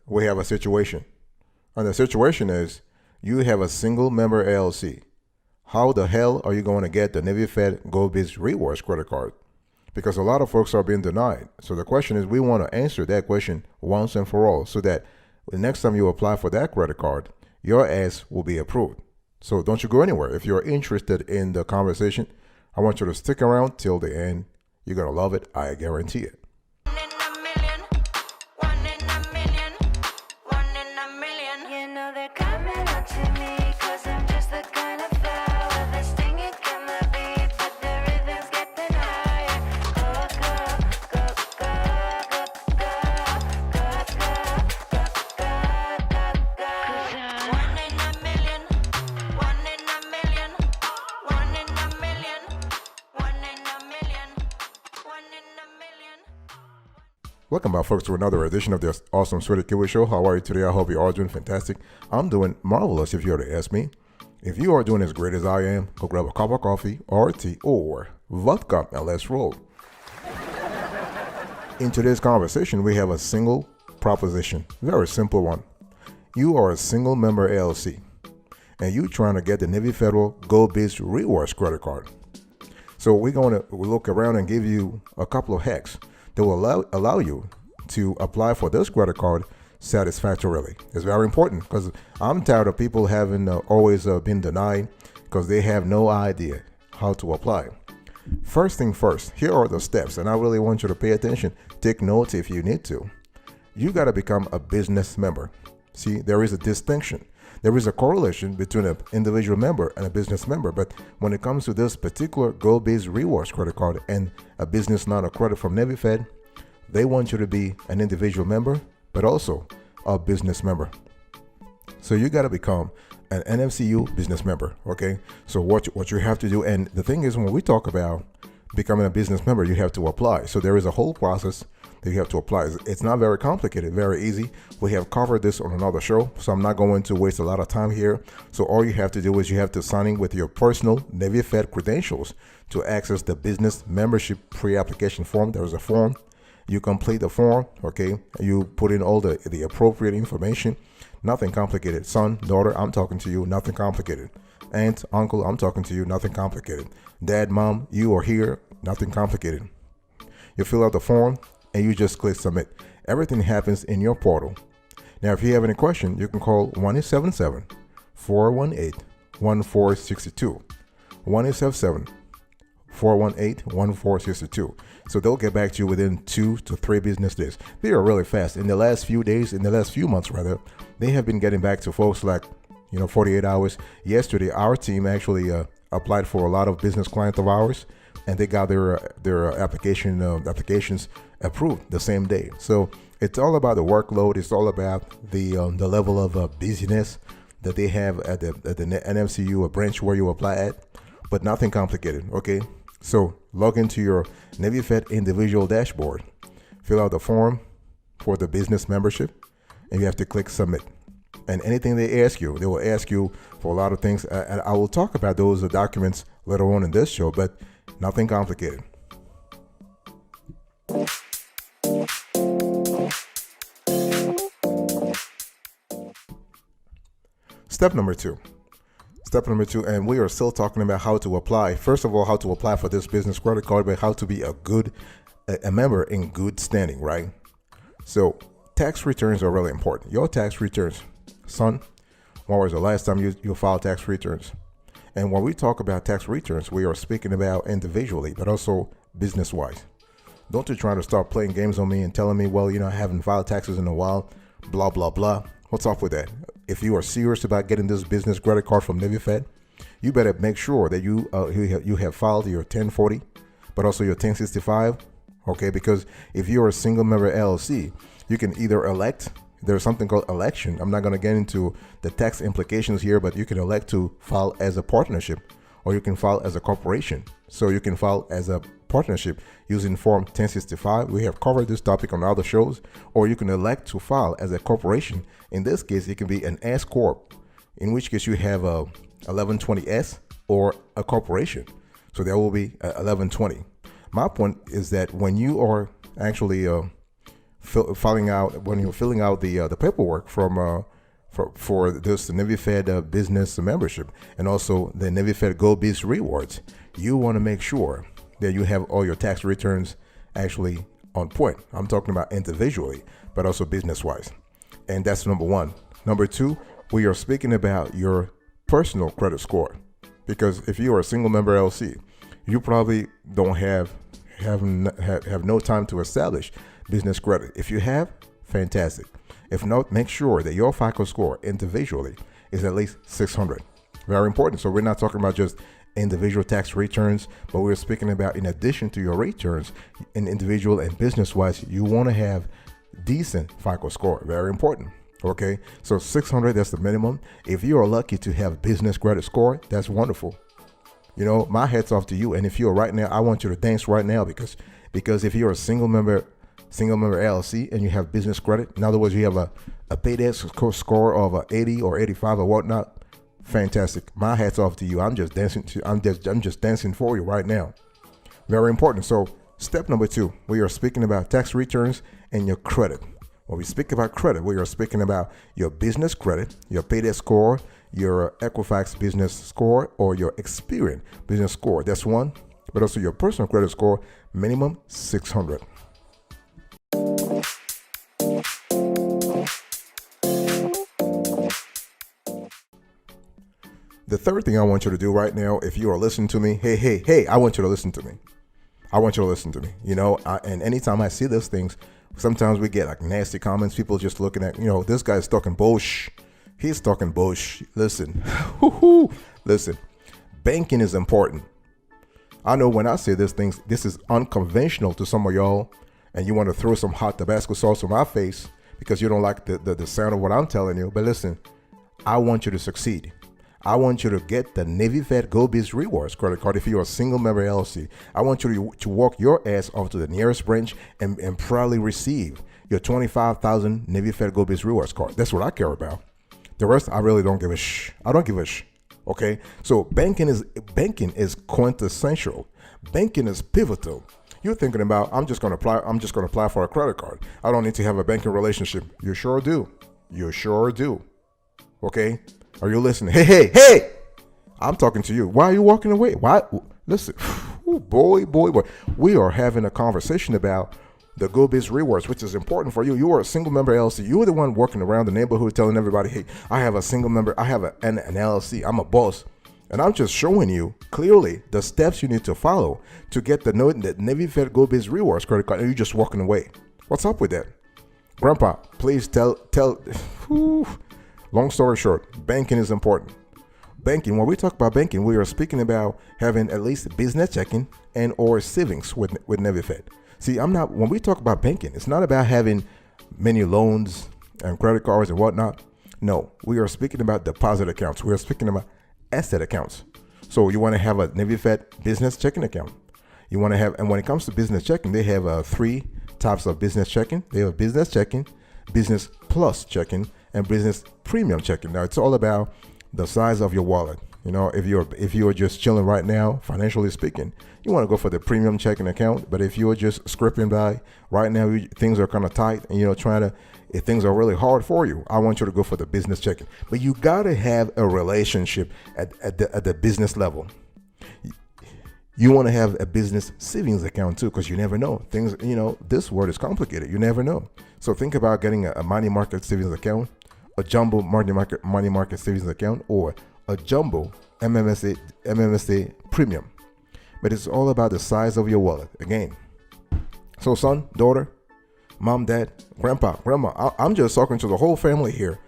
we have a situation. And the situation is you have a single member LLC. How the hell are you going to get the Navy Fed GO BIZ rewards credit card? Because a lot of folks are being denied. So the question is, we want to answer that question once and for all so that the next time you apply for that credit card, your ass will be approved. So don't you go anywhere. If you're interested in the conversation, I want you to stick around till the end. You're going to love it. I guarantee it. Welcome back, folks, to another edition of the Awesome Sweaty Kiwi Show. How are you today? I hope you are doing fantastic. I'm doing marvelous, if you were to ask me. If you are doing as great as I am, go grab a cup of coffee or tea or vodka and let's roll. In today's conversation, we have a single proposition, very simple one. You are a single member LLC and you're trying to get the Navy Federal GO BIZ rewards credit card. So we're going to look around and give you a couple of hacks that will allow you to apply for this credit card satisfactorily. It's very important because I'm tired of people having always been denied because they have no idea how to apply. First thing first, here are the steps, and I really want you to pay attention. Take notes if you need to. You got to become a business member. See, there is a distinction. There is a correlation between an individual member and a business member, but when it comes to this particular GO BIZ rewards credit card and a business line of credit from Navy Fed, they want you to be an individual member, but also a business member. So you got to become an NFCU business member, okay? So what you have to do, and the thing is, when we talk about becoming a business member, you have to apply. So there is a whole process that you have to apply. It's not very complicated, very easy. We have covered this on another show, so I'm not going to waste a lot of time here. So all you have to do is you have to sign in with your personal Navy Fed credentials to access the business membership pre-application form. There's a form. You complete the form, okay? You put in all the appropriate information. Nothing complicated. Son, daughter, I'm talking to you, nothing complicated. Aunt, uncle, I'm talking to you, nothing complicated. Dad, mom, you are here, nothing complicated. You fill out the form and you just click submit. Everything happens in your portal. Now, if you have any question, you can call 1-877-418-1462. 1-877-418-1462. So they'll get back to you within 2 to 3 business days. They are really fast. In the last few months, they have been getting back to folks like, 48 hours. Yesterday, our team actually applied for a lot of business clients of ours, and they got their applications approved the same day. So it's all about the workload. It's all about the level of busyness that they have at the NFCU branch where you apply at, but nothing complicated. Okay, so log into your Navy Fed individual dashboard, fill out the form for the business membership, and you have to click submit. And anything they ask you, they will ask you for a lot of things. And I will talk about those documents later on in this show, but nothing complicated. Step number two, and we are still talking about how to apply. First of all, how to apply for this business credit card, but how to be a member in good standing, right? So tax returns are really important. Your tax returns, son, when was the last time you filed tax returns? And when we talk about tax returns, we are speaking about individually, but also business-wise. Don't you try to start playing games on me and telling me, well, I haven't filed taxes in a while, blah, blah, blah. What's up with that? If you are serious about getting this business credit card from Navy Fed, you better make sure that you have filed your 1040, but also your 1065, okay? Because if you're a single member LLC, you can either elect, there's something called election. I'm not going to get into the tax implications here, but you can elect to file as a partnership or you can file as a corporation. So you can file as a partnership using Form 1065. We have covered this topic on other shows. Or you can elect to file as a corporation. In this case, it can be an S Corp, in which case you have a 1120S or a corporation. So there will be 1120. My point is that when you are actually filling out the paperwork for this Navy Fed business membership, and also the Navy Fed Go Biz rewards, you want to make sure that you have all your tax returns actually on point. I'm talking about individually, but also business-wise. And that's number one. Number two, we are speaking about your personal credit score. Because if you are a single member LLC, you probably don't have no time to establish business credit. If you have, fantastic. If not, make sure that your FICO score individually is at least 600. Very important. So we're not talking about just individual tax returns, but we're speaking about, in addition to your returns, in individual and business-wise, you want to have decent FICO score. Very important. Okay, so 600, that's the minimum. If you are lucky to have business credit score, that's wonderful. You know, my hat's off to you. And if you're right now, I want you to dance right now, because if you're a single member LLC and you have business credit, in other words, you have a payday score of 80 or 85 or whatnot, fantastic. My hat's off to you. I'm just dancing for you right now. Very important. So step number two, we are speaking about tax returns and your credit. When we speak about credit, we are speaking about your business credit, your payday score, your Equifax business score, or your Experian business score. That's one. But also your personal credit score, minimum 600. The third thing I want you to do right now, if you are listening to me, hey, I want you to listen to me. I want you to listen to me. You know, and anytime I see those things, sometimes we get like nasty comments. People just looking at, you know, this guy's talking bullshit. He's talking bullshit. Listen, listen, banking is important. I know when I say these things, this is unconventional to some of y'all, and you want to throw some hot Tabasco sauce on my face because you don't like the sound of what I'm telling you. But listen, I want you to succeed. I want you to get the Navy Fed Go Biz Rewards credit card if you're a single member LLC. I want you to walk your ass off to the nearest branch and proudly receive your 25,000 Navy Fed Go Biz Rewards card. That's what I care about. The rest, I really don't give a sh. I don't give a sh. Okay? So banking is quintessential. Banking is pivotal. You're thinking about, I'm just going to apply for a credit card. I don't need to have a banking relationship. You sure do. You sure do. Okay? Are you listening? Hey! I'm talking to you. Why are you walking away? Why? Listen, ooh, boy. We are having a conversation about the Go Biz Rewards, which is important for you. You are a single member LLC. You are the one working around the neighborhood telling everybody, hey, I have a single member. I have an LLC. I'm a boss. And I'm just showing you clearly the steps you need to follow to get the Navy Fed Go Biz Rewards credit card, and you're just walking away. What's up with that? Grandpa, please tell. Whew. Long story short, banking is important. Banking, when we talk about banking, we are speaking about having at least business checking and or savings with Navy Fed. See, when we talk about banking, it's not about having many loans and credit cards and whatnot. No, we are speaking about deposit accounts. We are speaking about asset accounts. So you want to have a Navy Fed business checking account. You want to have, and when it comes to business checking, they have 3 types of business checking. They have business checking, business plus checking, and business premium checking. Now it's all about the size of your wallet. You know, if you're just chilling right now, financially speaking, you want to go for the premium checking account. But if you're just scraping by right now, things are kind of tight, and if things are really hard for you, I want you to go for the business checking. But you gotta have a relationship at the business level. You want to have a business savings account too, because you never know. Things, this world is complicated. You never know. So think about getting a money market savings account, a jumbo money market savings account, or a jumbo MMSA premium. But it's all about the size of your wallet again. So son, daughter, mom, dad, grandpa, grandma, I'm just talking to the whole family here.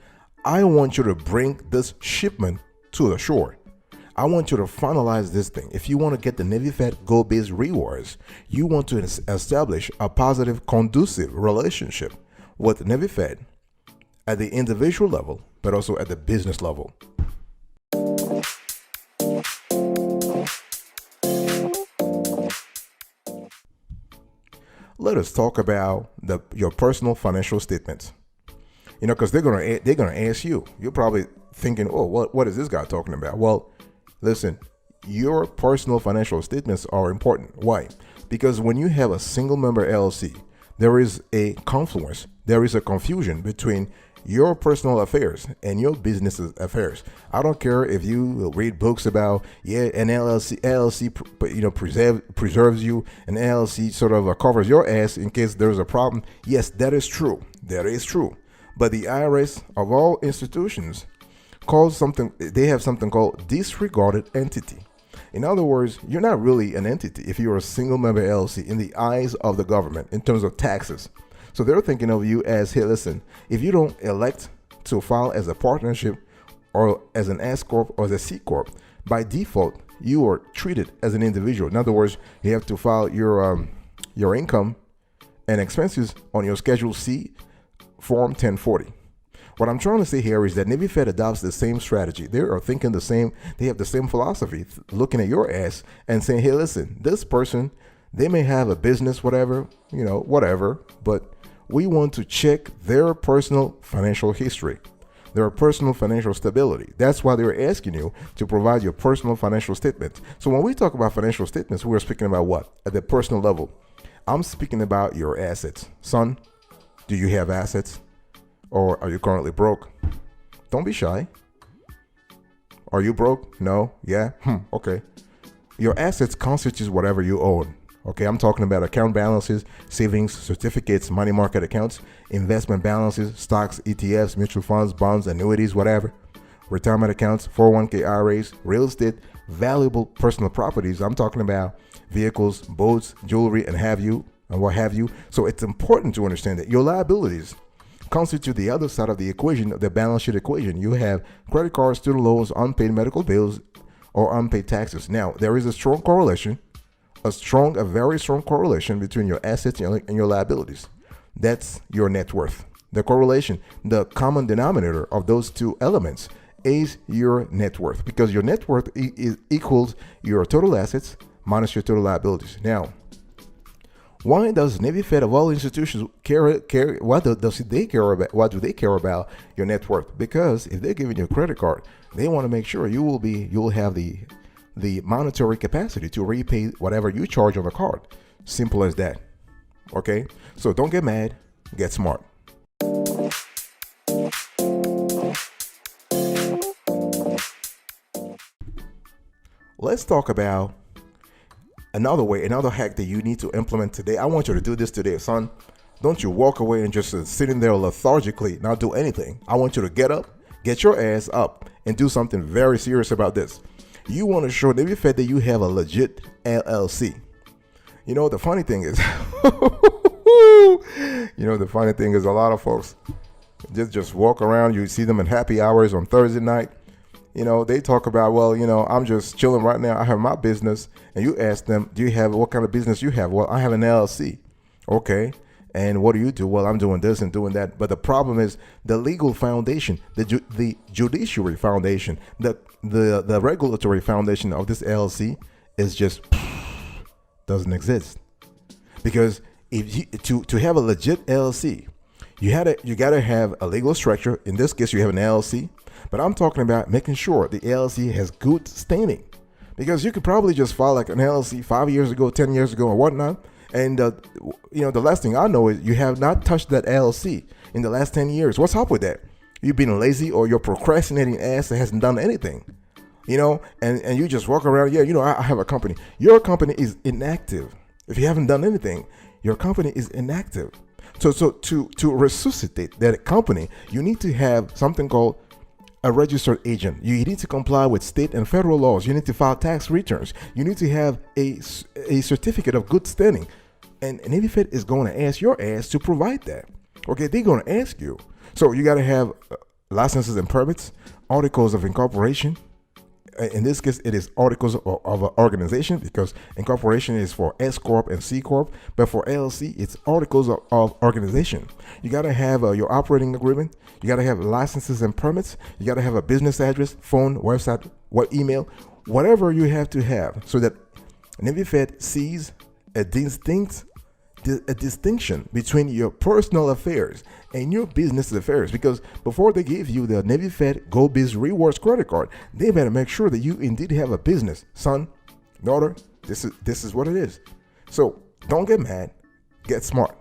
I want you to bring this shipment to the shore. I want you to finalize this thing. If you want to get the Navy Fed Go Biz Rewards, you want to establish a positive, conducive relationship with Navy Fed at the individual level, but also at the business level. Let us talk about your personal financial statements. Because they're gonna ask you. You're probably thinking, oh, what is this guy talking about? Well, listen, your personal financial statements are important. Why? Because when you have a single member LLC, there is a confluence, there is a confusion between your personal affairs and your business affairs. I don't care if you read books about an LLC preserves you, an LLC sort of covers your ass in case there's a problem. Yes, that is true. That is true. But the IRS of all institutions they have something called disregarded entity. In other words, you're not really an entity if you're a single member LLC in the eyes of the government in terms of taxes. So they're thinking of you as, hey, listen, if you don't elect to file as a partnership or as an S Corp or as a C Corp, by default, you are treated as an individual. In other words, you have to file your income and expenses on your Schedule C Form 1040. What I'm trying to say here is that Navy Fed adopts the same strategy. They are thinking the same, they have the same philosophy, looking at your ass and saying, hey, listen, this person, they may have a business, whatever, but we want to check their personal financial history, their personal financial stability. That's why they're asking you to provide your personal financial statement. So when we talk about financial statements, we're speaking about what? At the personal level. I'm speaking about your assets. Son, do you have assets? Or are you currently broke? Don't be shy. Are you broke? No? Yeah? Okay. Your assets constitutes whatever you own. Okay, I'm talking about account balances, savings, certificates, money market accounts, investment balances, stocks, ETFs, mutual funds, bonds, annuities, whatever, retirement accounts, 401k IRAs, real estate, valuable personal properties. I'm talking about vehicles, boats, jewelry, and what have you. So it's important to understand that your liabilities constitute the other side of the equation, of the balance sheet equation. You have credit cards, student loans, unpaid medical bills, or unpaid taxes. Now, there is a strong correlation, a very strong correlation between your assets and your liabilities. That's your net worth. The correlation, the common denominator of those two elements is your net worth, because your net worth equals your total assets minus your total liabilities. Now, why does Navy Fed of all institutions care? What do they care about your net worth? Because if they're giving you a credit card, they want to make sure you'll have the monetary capacity to repay whatever you charge on the card. Simple as that. Okay? So don't get mad, get smart. Let's talk about another hack that you need to implement today. I want you to do this today, son. Don't you walk away and just sitting there lethargically, not do anything. I want you to get up, get your ass up, and do something very serious about this. You want to show Navy Fed that you have a legit LLC. The funny thing is, a lot of folks just walk around. You see them in happy hours on Thursday night. They talk about, I'm just chilling right now. I have my business. And you ask them, what kind of business you have? Well, I have an LLC. Okay. And what do you do? Well, I'm doing this and doing that. But the problem is the legal foundation, the judiciary foundation, the regulatory foundation of this LLC is just doesn't exist. Because to have a legit LLC, you gotta have a legal structure. In this case, you have an LLC. But I'm talking about making sure the LLC has good standing, because you could probably just file like an LLC 5 years ago, 10 years ago, or whatnot. And the last thing I know is you have not touched that LLC in the last 10 years. What's up with that? You've been lazy, or you're procrastinating ass that hasn't done anything. And you just walk around. I have a company. Your company is inactive. If you haven't done anything, your company is inactive. So to resuscitate that company, you need to have something called a registered agent. You need to comply with state and federal laws. You need to file tax returns. You need to have a certificate of good standing. And Navy Fed is going to ask your ass to provide that. Okay, they're going to ask you. So you got to have licenses and permits, articles of incorporation. In this case, it is articles of an organization, because incorporation is for S Corp and C Corp. But for LLC, it's articles of organization. You got to have your operating agreement. You got to have licenses and permits. You got to have a business address, phone, website, email, whatever you have to have, so that Navy Fed sees a distinction between your personal affairs and your business affairs. Because before they give you the Navy Fed GO BIZ Rewards credit card, they better make sure that you indeed have a business. Son, daughter, this is what it is. So don't get mad, get smart.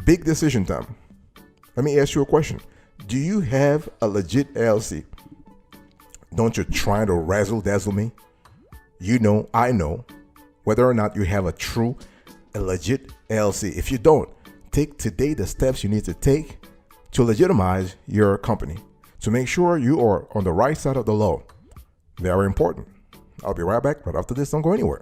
Big decision time. Let me ask you a question. Do you have a legit LLC? Don't you try to razzle dazzle me? You know, I know whether or not you have a legit LLC. If you don't, take today the steps you need to take to legitimize your company, to make sure you are on the right side of the law. Very important. I'll be right back, but after this, don't go anywhere.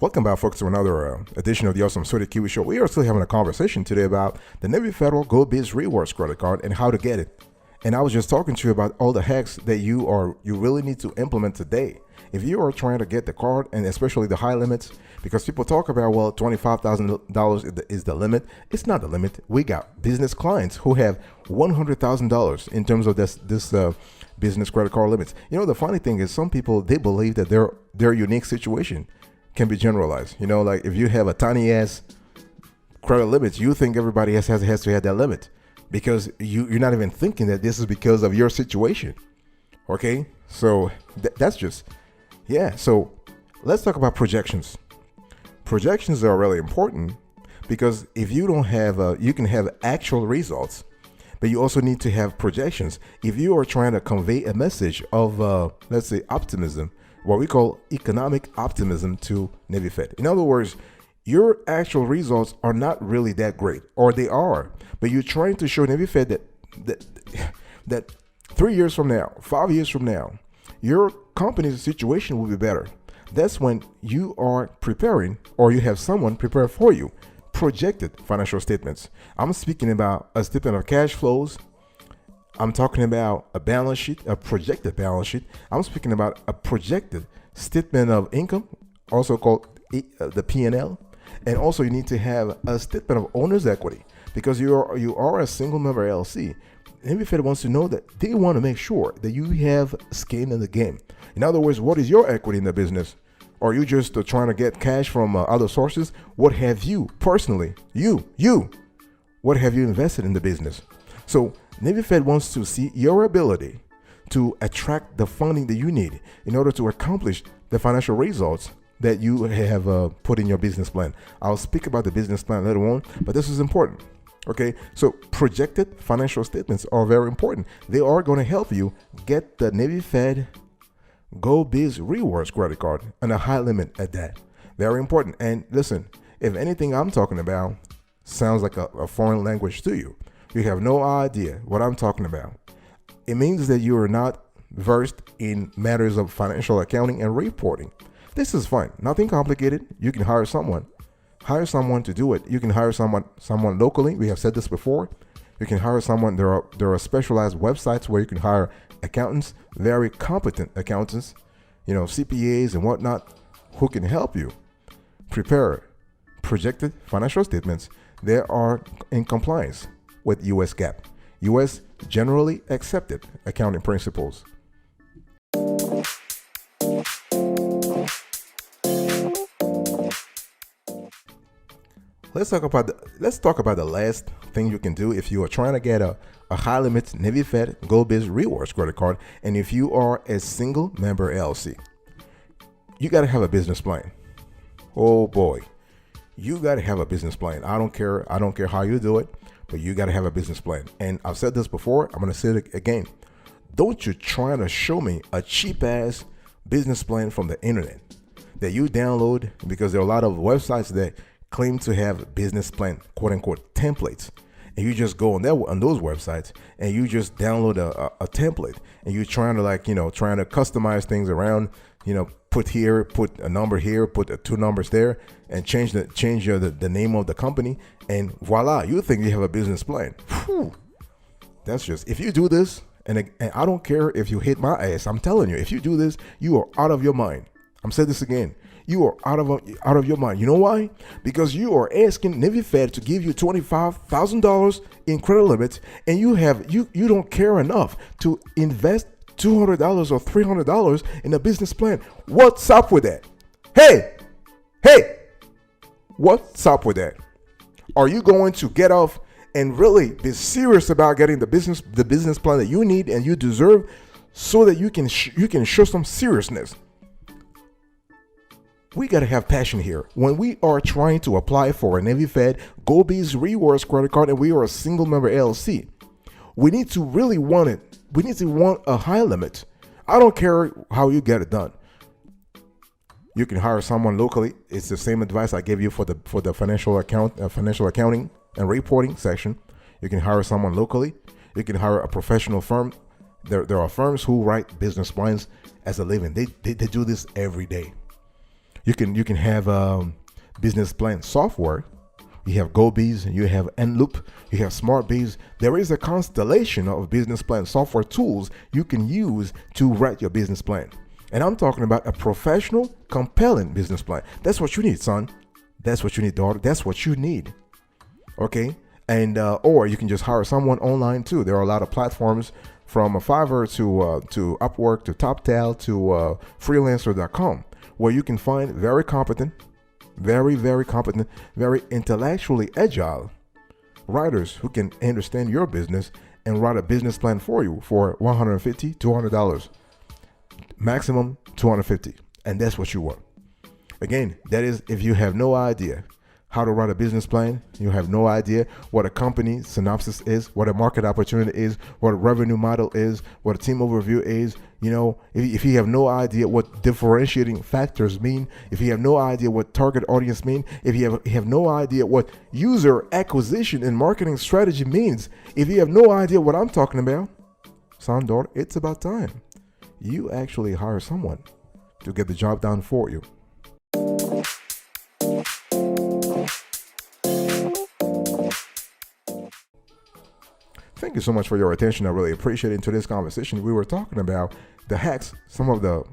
Welcome back, folks, to another edition of the Awesome Sweaty Kiwi Show. We are still having a conversation today about the Navy Federal GO BIZ Rewards credit card and how to get it. And I was just talking to you about all the hacks that you really need to implement today if you are trying to get the card, and especially the high limits, because people talk about, well, $25,000 is the limit. It's not the limit. We got business clients who have $100,000 in terms of this business credit card limits. You know, the funny thing is some people, they believe that their unique situation can be generalized. You know, like if you have a tiny ass credit limit, you think everybody has to have that limit, because you're not even thinking that this is because of your situation. Okay, so that's just, yeah. So let's talk about projections. Projections are really important, because if you don't have you can have actual results, but you also need to have projections. If you are trying to convey a message of let's say optimism, what we call economic optimism, to Navy Fed. In other words, your actual results are not really that great, or they are, but you're trying to show Navy Fed that 3 years from now, 5 years from now, your company's situation will be better. That's when you are preparing, or you have someone prepare for you, projected financial statements. I'm speaking about a statement of cash flows. I'm talking about a balance sheet, a projected balance sheet. I'm speaking about a projected statement of income, also called the P&L. And also you need to have a statement of owner's equity, because you are a single member LLC. Navy Fed wants to know that they want to make sure that you have skin in the game. In other words, what is your equity in the business? Are you just trying to get cash from other sources? What have you personally, what have you invested in the business? So Navy Fed wants to see your ability to attract the funding that you need in order to accomplish the financial results that you have put in your business plan. I'll speak about the business plan later on, but this is important. Okay, so projected financial statements are very important. They are going to help you get the Navy Fed GO BIZ Rewards credit card, and a high limit at that. Very important. And listen, if anything I'm talking about sounds like a foreign language to you, you have no idea what I'm talking about, it means that you are not versed in matters of financial accounting and reporting. This is fine. Nothing complicated. You can hire someone to do it. You can hire someone locally. We have said this before. You can hire someone. There are specialized websites where you can hire accountants, very competent accountants, CPAs and whatnot, who can help you prepare projected financial statements that are in compliance with US GAAP, US generally accepted accounting principles. Let's talk about the last thing you can do if you are trying to get a high limit Navy Fed GO BIZ Rewards credit card, and if you are a single member LLC. You got to have a business plan. Oh boy, you got to have a business plan. I don't care how you do it, but you got to have a business plan. And I've said this before, I'm going to say it again. Don't you try to show me a cheap ass business plan from the internet that you download, because there are a lot of websites that claim to have business plan, quote unquote, templates. And you just go on those websites and you just download a template, and you're trying to trying to customize things around, put a number here, put 2 numbers there, and change the name of the company, and voila, you think you have a business plan. Whew. That's just, if you do this, and I don't care if you hit my ass, I'm telling you, if you do this, you are out of your mind. I'm saying this again. You are out of your mind. You know why? Because you are asking Navy Fed to give you $25,000 in credit limits, and you don't care enough to invest $200 or $300 in a business plan. What's up with that? Hey, hey, what's up with that? Are you going to get off and really be serious about getting the business plan that you need and you deserve, so that you can show some seriousness? We got to have passion here. When we are trying to apply for a Navy Fed GO BIZ rewards credit card and we are a single member LLC, we need to really want it. We need to want a high limit. I don't care how you get it done. You can hire someone locally. It's the same advice I gave you for the financial accounting and reporting section. You can hire someone locally. You can hire a professional firm. There are firms who write business plans as a living. They do this every day. You can have business plan software. You have GO BIZ, you have Enloop, you have Smart Biz. There is a constellation of business plan software tools you can use to write your business plan. And I'm talking about a professional, compelling business plan. That's what you need, son. That's what you need, daughter. That's what you need. Okay? And or you can just hire someone online too. There are a lot of platforms, from Fiverr to Upwork to TopTal to freelancer.com, where you can find very competent, very competent, very intellectually agile writers who can understand your business and write a business plan for you for $150, $200, maximum $250, and that's what you want. Again, that is if you have no idea how to write a business plan, you have no idea what a company synopsis is, what a market opportunity is, what a revenue model is, what a team overview is. You know, if you have no idea what differentiating factors mean, if you have no idea what target audience mean, if you have no idea what user acquisition and marketing strategy means, if you have no idea what I'm talking about, son, daughter, it's about time you actually hire someone to get the job done for you. Thank you so much for your attention. I really appreciate it. In today's conversation, we were talking about the hacks, some of the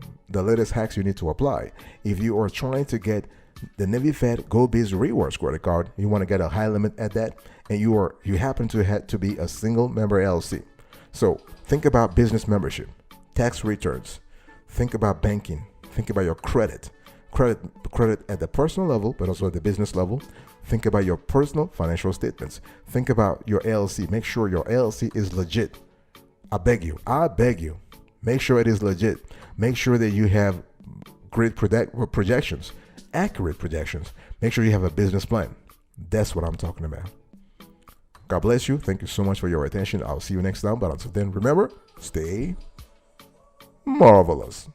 latest hacks you need to apply. If you are trying to get the Navy Fed GO BIZ rewards credit card, you want to get a high limit at that, and you happen to be a single member LLC. So think about business membership, tax returns, think about banking, think about your credit at the personal level, but also at the business level. Think about your personal financial statements. Think about your LLC. Make sure your LLC is legit. I beg you, make sure it is legit. Make sure that you have great projections, accurate projections. Make sure you have a business plan. That's what I'm talking about. God bless you. Thank you so much for your attention. I'll see you next time. But until then, remember, stay marvelous.